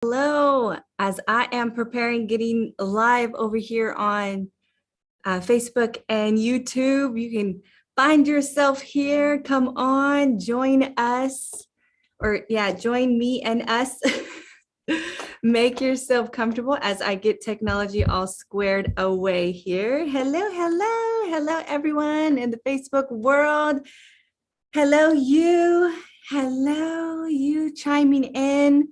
Hello, as I am preparing getting live over here on Facebook and YouTube, you can find yourself here. Come on, join us, join me and us. Make yourself comfortable as I get technology all squared away here. Hello, everyone in the Facebook world. Hello, you chiming in.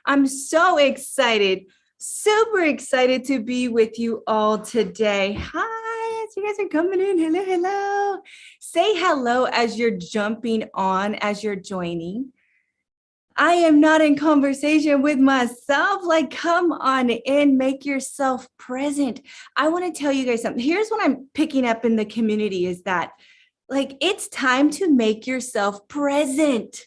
I'm so excited, super excited to be with you all today. Hi, as you guys are coming in. Hello. Say hello as you're jumping on, as you're joining. I am not in conversation with myself. Like, come on in, make yourself present. I want to tell you guys something. Here's what I'm picking up in the community is that, like, it's time to make yourself present.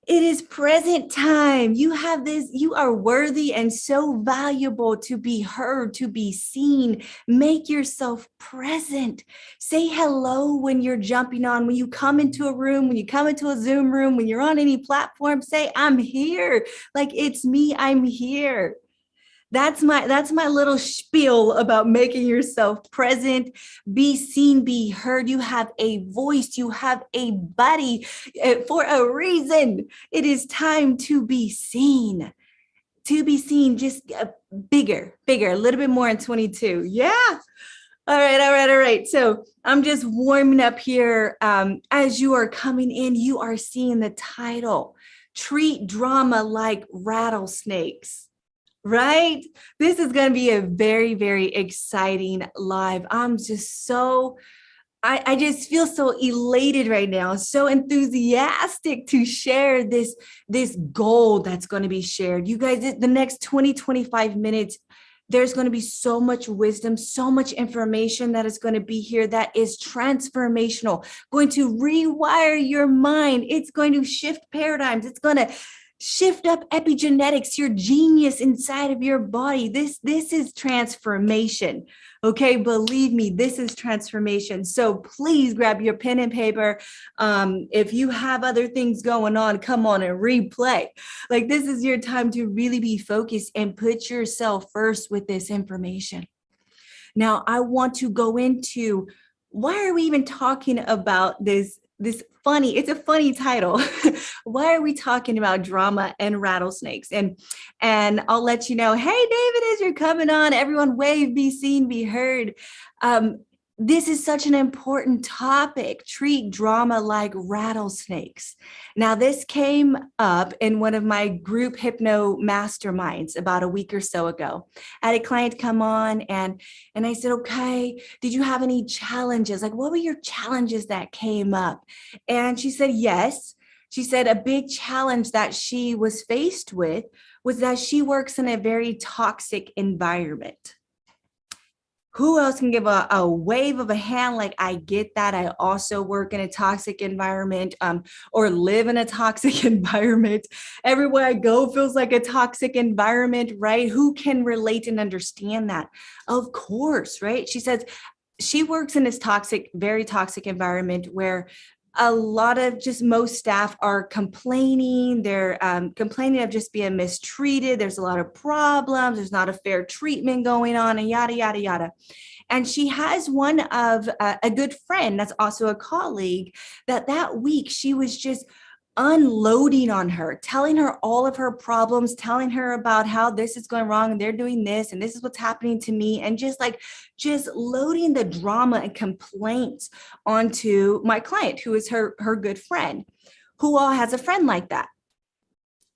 It is present time. You have this, you are worthy and so valuable to be heard, to be seen. Make yourself present. Say hello when you're jumping on, when you come into a room, when you come into a Zoom room, when you're on any platform, say, I'm here. Like, it's me, I'm here. That's my little spiel about making yourself present, be seen, be heard. You have a voice, you have a body for a reason. It is time to be seen. Just bigger, a little bit more in 22. Yeah. All right. So I'm just warming up here. As you are coming in, you are seeing the title, Treat Drama Like Rattlesnakes. Right? This is going to be a very, very exciting live. I'm just so, I just feel so elated right now, so enthusiastic to share this gold that's going to be shared. You guys, the next 25 minutes, there's going to be so much wisdom, so much information that is going to be here that is transformational, going to rewire your mind. It's going to shift paradigms. It's going to shift up epigenetics, your genius inside of your body. This is transformation. Okay, believe me, this is transformation. So please grab your pen and paper. If you have other things going on, come on and replay. Like, this is your time to really be focused and put yourself first with this information. Now, I want to go into, why are we even talking about this funny, it's a funny title. Why are we talking about drama and rattlesnakes? And I'll let you know, hey, David, as you're coming on, everyone wave, be seen, be heard. This is such an important topic. Treat drama like rattlesnakes. Now, this came up in one of my group hypno masterminds about a week or so ago. I had a client come on and I said, okay, did you have any challenges? Like, what were your challenges that came up? And she said, yes. She said a big challenge that she was faced with was that she works in a very toxic environment. Who else can give a wave of a hand? Like, I get that. I also work in a toxic environment, or live in a toxic environment. Everywhere I go feels like a toxic environment, right? Who can relate and understand that? Of course, right? She says she works in this toxic, very toxic environment where a lot of most staff are complaining. They're complaining of just being mistreated. There's a lot of problems. There's not a fair treatment going on, and yada, yada, yada. And she has one of a good friend that's also a colleague that week she was just unloading on her, telling her all of her problems, telling her about how this is going wrong and they're doing this and this is what's happening to me, and just loading the drama and complaints onto my client, who is her good friend. Who all has a friend like that,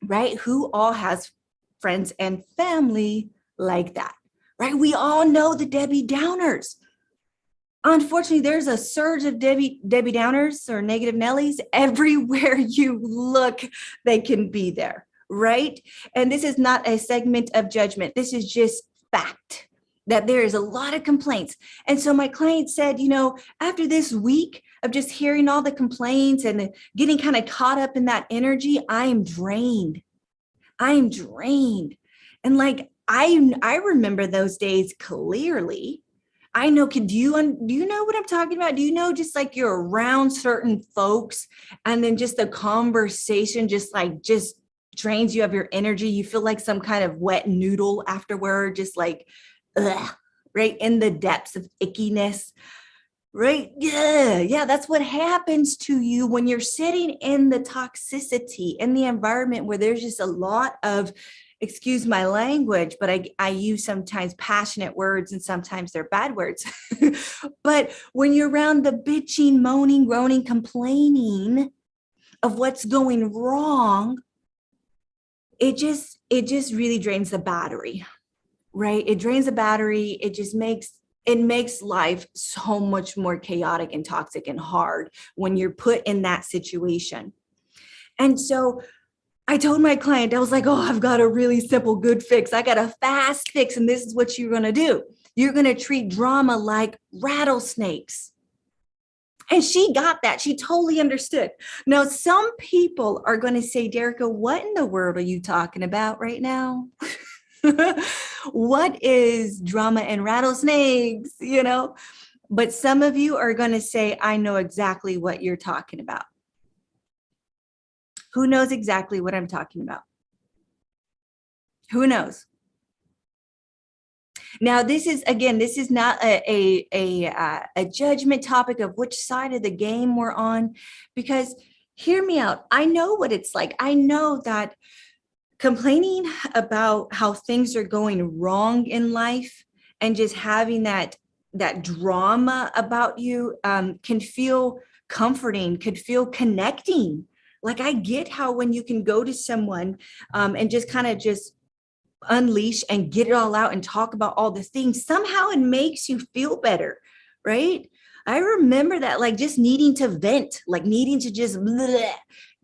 right? Who all has friends and family like that, right? We all know the Debby Downers. Unfortunately, there's a surge of Debby Downers or negative Nellies everywhere you look. They can be there, right? And this is not a segment of judgment. This is just fact that there is a lot of complaints. And so my client said, after this week of just hearing all the complaints and getting kind of caught up in that energy, I am drained. And I remember those days clearly. I know, do you know what I'm talking about? Do you know, just like you're around certain folks and then just the conversation just drains you of your energy. You feel like some kind of wet noodle afterward, just like, ugh, right in the depths of ickiness. Right? Yeah, that's what happens to you when you're sitting in the toxicity, in the environment where there's just a lot of, excuse my language, but I use sometimes passionate words and sometimes they're bad words. But when you're around the bitching, moaning, groaning, complaining of what's going wrong, it just really drains the battery, right? It drains the battery. It makes life so much more chaotic and toxic and hard when you're put in that situation. And so I told my client, I was like, oh, I've got a really simple, good fix. I got a fast fix. And this is what you're going to do. You're going to treat drama like rattlesnakes. And she got that. She totally understood. Now, some people are going to say, Derika, what in the world are you talking about right now? What is drama and rattlesnakes, But some of you are going to say, I know exactly what you're talking about. Who knows exactly what I'm talking about? Who knows? Now, this is not a judgment topic of which side of the game we're on, because hear me out. I know what it's like. I know that complaining about how things are going wrong in life and just having that drama about you can feel comforting, could feel connecting. Like, I get how when you can go to someone and just kind of just unleash and get it all out and talk about all the things, somehow it makes you feel better, right? I remember that, like, just needing to vent, like needing to just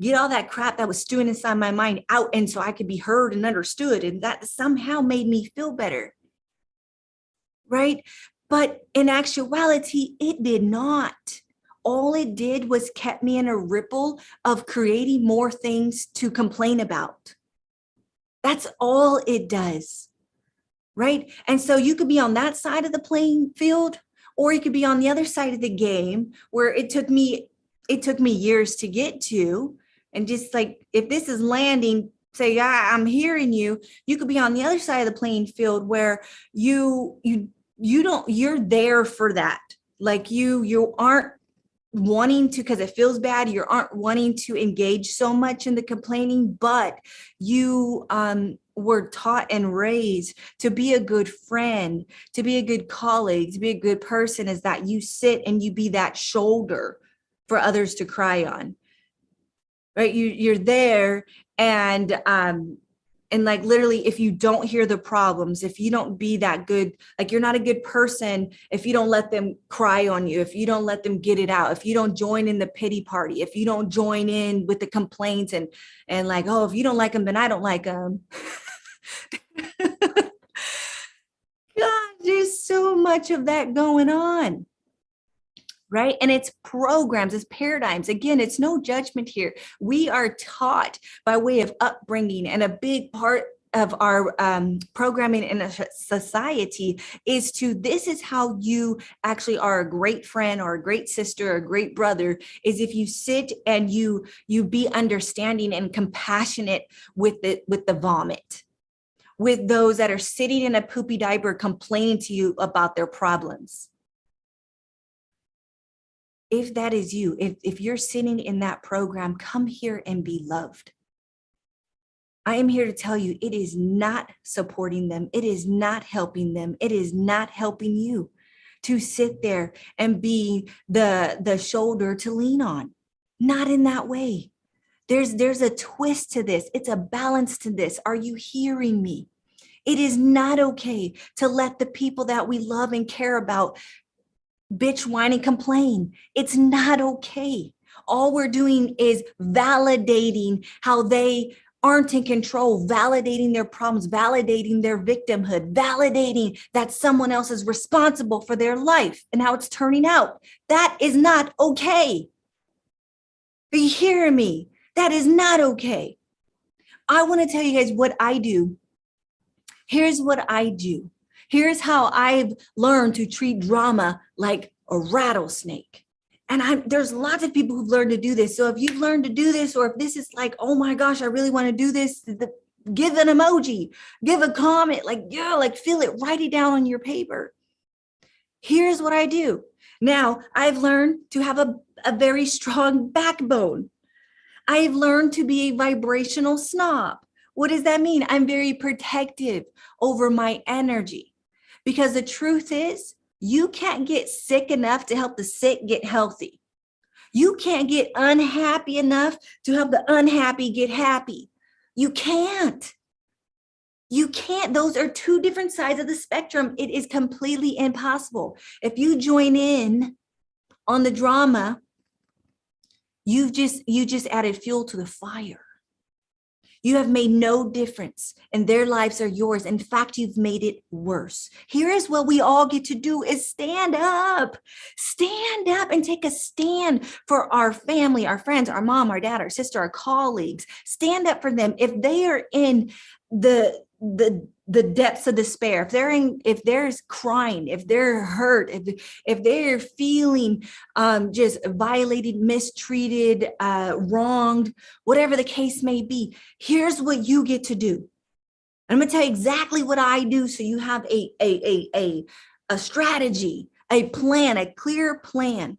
get all that crap that was stewing inside my mind out, and so I could be heard and understood, and that somehow made me feel better, right? But in actuality, it did not. All it did was kept me in a ripple of creating more things to complain about. That's all it does, right? And so you could be on that side of the playing field, or you could be on the other side of the game where it took me years to get to. And just like, if this is landing, say, yeah, I'm hearing you. You could be on the other side of the playing field where you're there for that. Like you aren't wanting to, because it feels bad, you aren't wanting to engage so much in the complaining, but you were taught and raised to be a good friend, to be a good colleague, to be a good person, is that you sit and you be that shoulder for others to cry on, right? You're there, and like, literally, if you don't hear the problems, if you don't be that good, like, you're not a good person if you don't let them cry on you, if you don't let them get it out, if you don't join in the pity party, if you don't join in with the complaints and like, oh, if you don't like them, then I don't like them. God, there's so much of that going on. Right? And it's programs, it's paradigms. Again, it's no judgment here. We are taught by way of upbringing, and a big part of our programming in a society is this is how you actually are a great friend or a great sister or a great brother, is if you sit and you be understanding and compassionate with the vomit, with those that are sitting in a poopy diaper complaining to you about their problems. If that is you, if you're sitting in that program, come here and be loved. I am here to tell you, it is not supporting them. It is not helping them. It is not helping you to sit there and be the shoulder to lean on. Not in that way. There's a twist to this. It's a balance to this. Are you hearing me? It is not okay to let the people that we love and care about bitch, whine, and complain. It's not okay. All we're doing is validating how they aren't in control, validating their problems, validating their victimhood, validating that someone else is responsible for their life and how it's turning out. That is not okay. Are you hearing me? That is not okay. I want to tell you guys what I do. Here's what I do. Here's how I've learned to treat drama like a rattlesnake. And there's lots of people who've learned to do this. So if you've learned to do this, or if this is like, oh my gosh, I really want to do this, give an emoji, give a comment, like, yeah, like feel it, write it down on your paper. Here's what I do. Now I've learned to have a very strong backbone. I've learned to be a vibrational snob. What does that mean? I'm very protective over my energy, because the truth is, you can't get sick enough to help the sick get healthy. You can't get unhappy enough to help the unhappy get happy. You can't. You can't. Those are two different sides of the spectrum. It is completely impossible. If you join in on the drama, you just added fuel to the fire. You have made no difference, and their lives are yours. In fact, you've made it worse. Here is what we all get to do: is stand up and take a stand for our family, our friends, our mom, our dad, our sister, our colleagues. Stand up for them. If they are in the depths of despair, if they're crying, if they're hurt, if they're feeling just violated, mistreated, wronged, whatever the case may be, here's what you get to do. I'm going to tell you exactly what I do, so you have a strategy, a plan, a clear plan.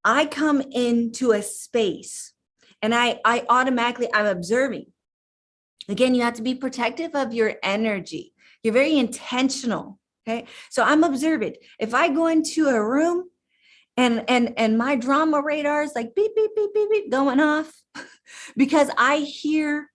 I come into a space and I'm observing. Again, you have to be protective of your energy. You're very intentional. Okay. So I'm observant. If I go into a room and my drama radar is like beep, beep, beep, beep, beep going off, because I hear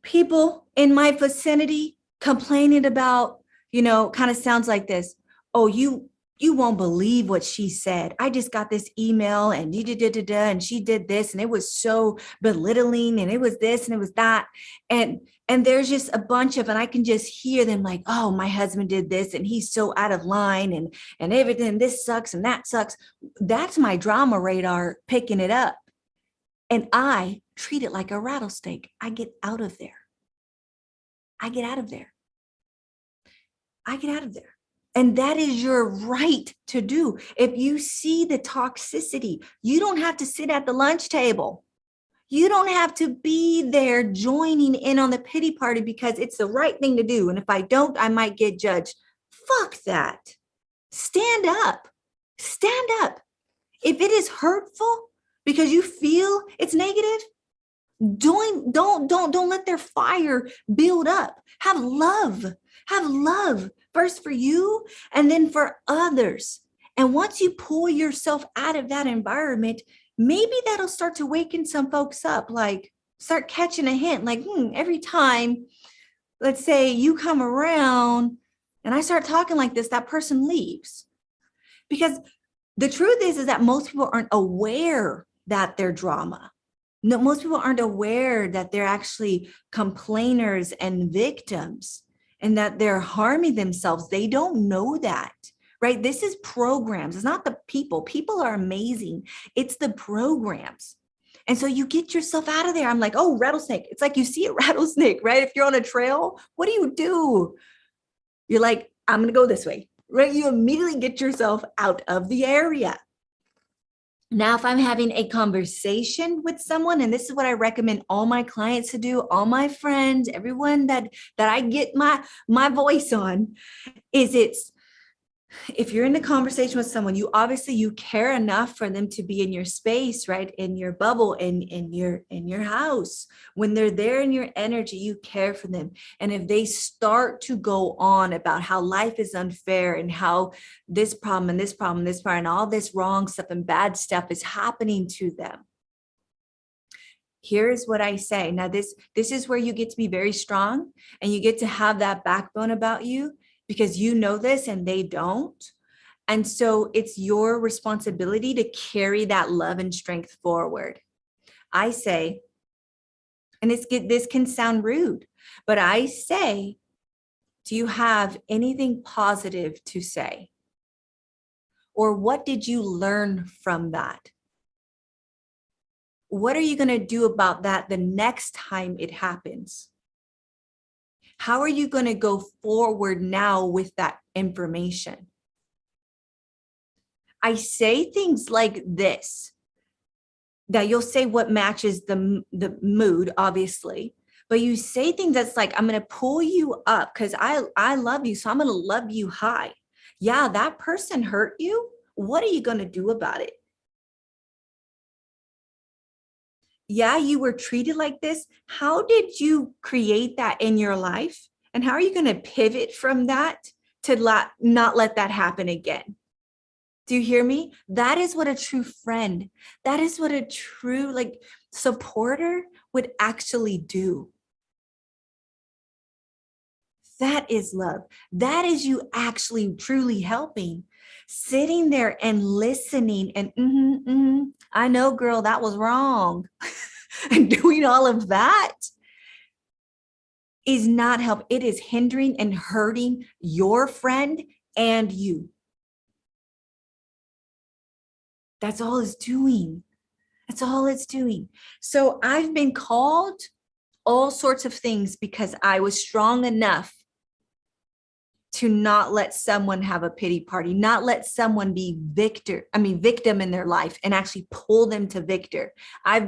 people in my vicinity complaining about, kind of sounds like this. Oh, you won't believe what she said. I just got this email and and she did this and it was so belittling and it was this and it was that. And there's just a bunch of, and I can just hear them like, oh, my husband did this and he's so out of line and everything, this sucks and that sucks. That's my drama radar picking it up. And I treat it like a rattlesnake. I get out of there. I get out of there. And that is your right to do. If you see the toxicity, you don't have to sit at the lunch table. You don't have to be there joining in on the pity party because it's the right thing to do. And if I don't, I might get judged. Fuck that. Stand up. Stand up. If it is hurtful because you feel it's negative, don't let their fire build up. Have love first for you and then for others. And once you pull yourself out of that environment, maybe that'll start to waken some folks up, like start catching a hint, like, every time, let's say you come around and I start talking like this, that person leaves. Because the truth is that most people aren't aware that they're drama. No, most people aren't aware that they're actually complainers and victims and that they're harming themselves. They don't know that, right? This is programs. It's not the people. People are amazing. It's the programs. And so you get yourself out of there. I'm like, oh, rattlesnake. It's like you see a rattlesnake, right? If you're on a trail, what do? You're like, I'm going to go this way, right? You immediately get yourself out of the area. Now, if I'm having a conversation with someone, and this is what I recommend all my clients to do, all my friends, everyone that I get my voice on, is if you're in a conversation with someone, you care enough for them to be in your space, right? In your bubble, in your house. When they're there in your energy, you care for them. And if they start to go on about how life is unfair and how this problem and this problem, this part, and all this wrong stuff and bad stuff is happening to them, here's what I say. Now, this is where you get to be very strong and you get to have that backbone about you, because you know this and they don't. And so it's your responsibility to carry that love and strength forward. I say, and this can sound rude, but I say, do you have anything positive to say? Or what did you learn from that? What are you going to do about that the next time it happens? How are you going to go forward now with that information? I say things like this, that you'll say what matches the mood, obviously, but you say things that's like, I'm going to pull you up because I love you. So I'm going to love you high. Yeah, that person hurt you. What are you going to do about it? Yeah, you were treated like this. How did you create that in your life? And how are you going to pivot from that to not let that happen again? Do you hear me? That is what a true friend, that is what a true like supporter would actually do. That is love. That is you actually truly helping, sitting there and listening and I know, girl, that was wrong. And doing all of that is not help. It is hindering and hurting your friend and you. That's all it's doing. That's all it's doing. So I've been called all sorts of things because I was strong enough to not let someone have a pity party, not let someone be victim in their life and actually pull them to victor. I'm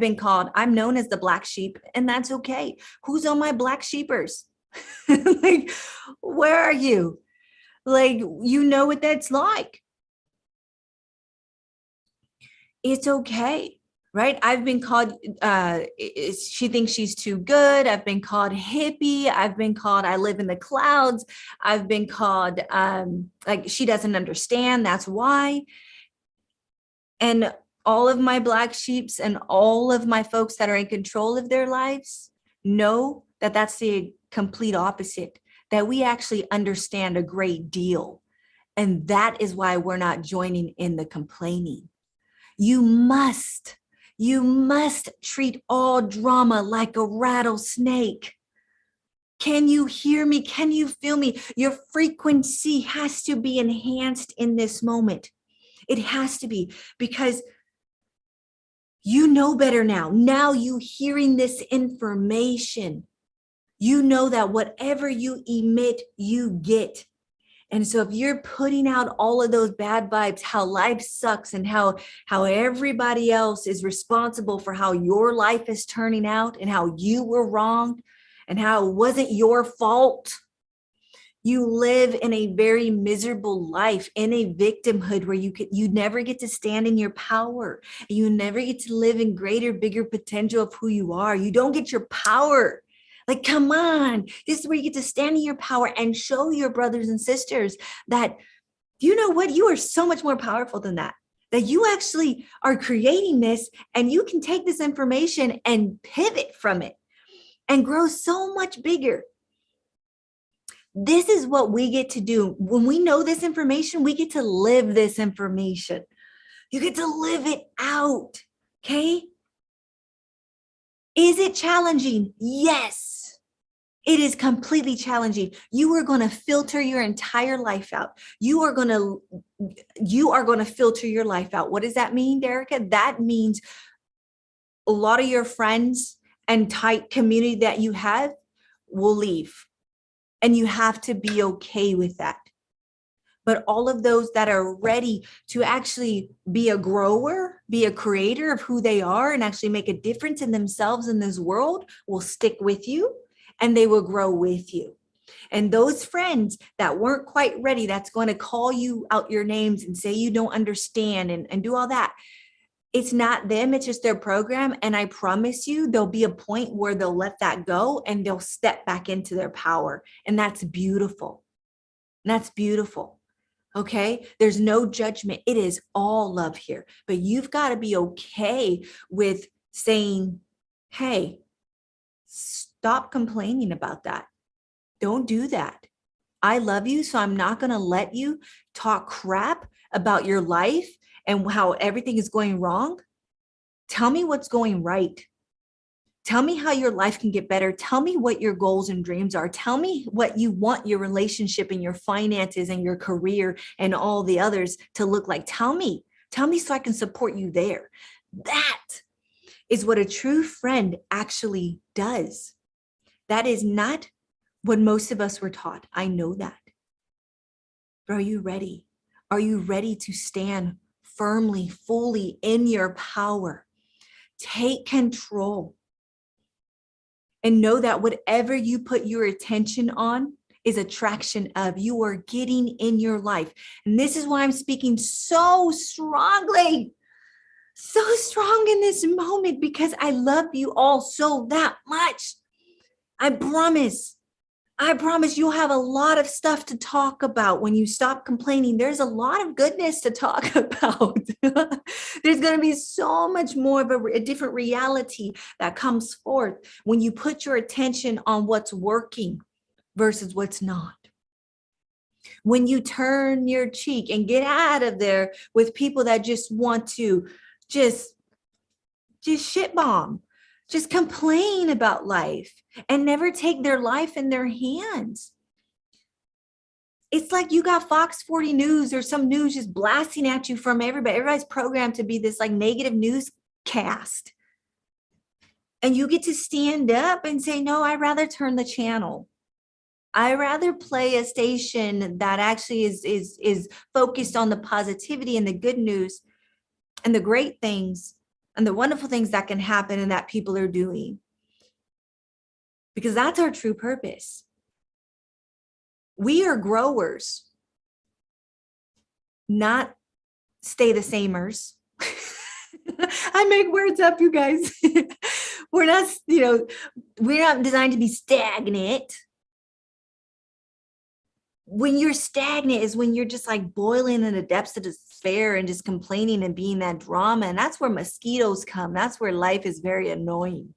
known as the black sheep, and that's okay. Who's on my black sheepers? Like, where are you? Like, you know what that's like. It's okay. Right? I've been called, she thinks she's too good. I've been called hippie. I've been called, I live in the clouds. I've been called, like she doesn't understand. That's why. And all of my black sheeps and all of my folks that are in control of their lives know that that's the complete opposite, that we actually understand a great deal. And that is why we're not joining in the complaining. You must treat all drama like a rattlesnake. Can you hear me? Can you feel me? Your frequency has to be enhanced in this moment. It has to be, because you know better now. Now you hearing this information, you know that whatever you emit, you get. And so if you're putting out all of those bad vibes, how life sucks and how everybody else is responsible for how your life is turning out and how you were wronged and how it wasn't your fault, you live in a very miserable life, in a victimhood where you never get to stand in your power. You never get to live in greater, bigger potential of who you are. You don't get your power. Like, come on, this is where you get to stand in your power and show your brothers and sisters that, you know what, you are so much more powerful than that, that you actually are creating this and you can take this information and pivot from it and grow so much bigger. This is what we get to do. When we know this information, we get to live this information. You get to live it out, okay? Is it challenging? Yes, it is completely challenging. You are going to filter your entire life out. You are going to filter your life out. What does that mean, Derika? That means a lot of your friends and tight community that you have will leave. And you have to be okay with that. But all of those that are ready to actually be a grower, be a creator of who they are, and actually make a difference in themselves in this world will stick with you and they will grow with you. And those friends that weren't quite ready, that's going to call you out your names and say you don't understand and do all that. It's not them, it's just their program. And I promise you, there'll be a point where they'll let that go and they'll step back into their power. And that's beautiful. That's beautiful. Okay. There's no judgment. It is all love here, but you've got to be okay with saying, hey, stop complaining about that. Don't do that. I love you. So I'm not going to let you talk crap about your life and how everything is going wrong. Tell me what's going right. Tell me how your life can get better. Tell me what your goals and dreams are. Tell me what you want your relationship and your finances and your career and all the others to look like. Tell me so I can support you there. That is what a true friend actually does. That is not what most of us were taught. I know that. But are you ready? Are you ready to stand firmly, fully in your power. Take control. And know that whatever you put your attention on is attraction of, you are getting in your life. And this is why I'm speaking so strongly, so strong in this moment, because I love you all so that much. I promise you'll have a lot of stuff to talk about when you stop complaining. There's a lot of goodness to talk about. There's going to be so much more of a different reality that comes forth when you put your attention on what's working versus what's not. When you turn your cheek and get out of there with people that just want to just shit bomb, just complain about life and never take their life in their hands. It's like you got Fox 40 News or some news just blasting at you from everybody. Everybody's programmed to be this like negative newscast. And you get to stand up and say, no, I'd rather turn the channel. I'd rather play a station that actually is focused on the positivity and the good news and the great things and the wonderful things that can happen and that people are doing. Because that's our true purpose. We are growers, not stay the samers. I make words up, you guys. We're not designed to be stagnant. When you're stagnant is when you're just like boiling in the depths of despair and just complaining and being that drama. And that's where mosquitoes come. That's where life is very annoying.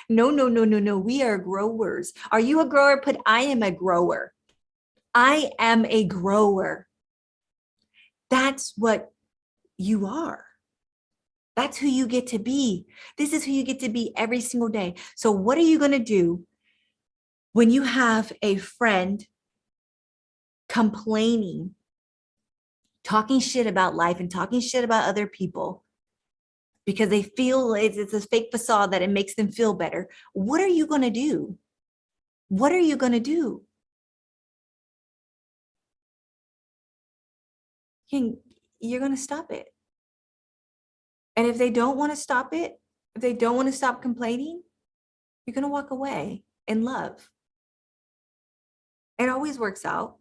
No. We are growers. Are you a grower? I am a grower. I am a grower. That's what you are. That's who you get to be. This is who you get to be every single day. So what are you going to do when you have a friend complaining, talking shit about life and talking shit about other people because they feel it's a fake facade that it makes them feel better? What are you going to do? What are you going to do? You're going to stop it. And if they don't want to stop it, if they don't want to stop complaining, you're going to walk away in love. It always works out.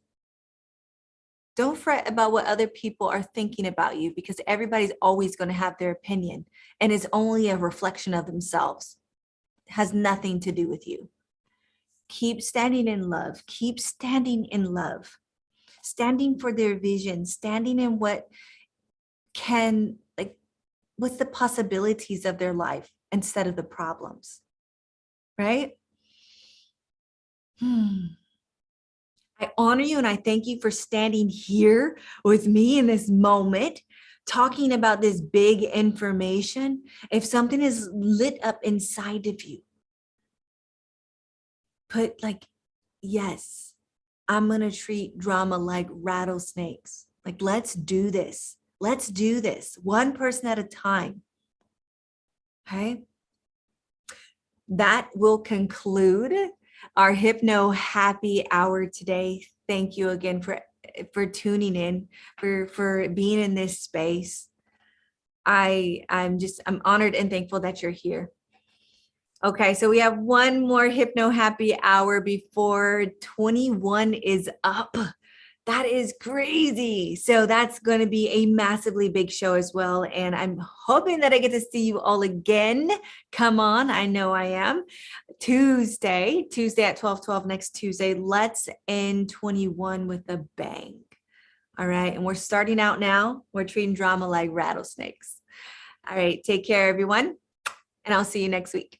Don't fret about what other people are thinking about you, because everybody's always going to have their opinion and it's only a reflection of themselves. It has nothing to do with you. Keep standing in love. Keep standing in love. Standing for their vision, standing in what's the possibilities of their life instead of the problems, right? I honor you and I thank you for standing here with me in this moment, talking about this big information. If something is lit up inside of you, put yes, I'm going to treat drama like rattlesnakes. Let's do this. Let's do this one person at a time. Okay. That will conclude our Hypno Happy Hour today. Thank you again for tuning in, for being in this space. I'm honored and thankful that you're here. Okay, so we have one more Hypno Happy Hour before 21 is up. That is crazy. So that's going to be a massively big show as well. And I'm hoping that I get to see you all again. Come on. I know I am. Tuesday at 12:12 next Tuesday. Let's end 21 with a bang. All right. And we're starting out now. We're treating drama like rattlesnakes. All right. Take care, everyone. And I'll see you next week.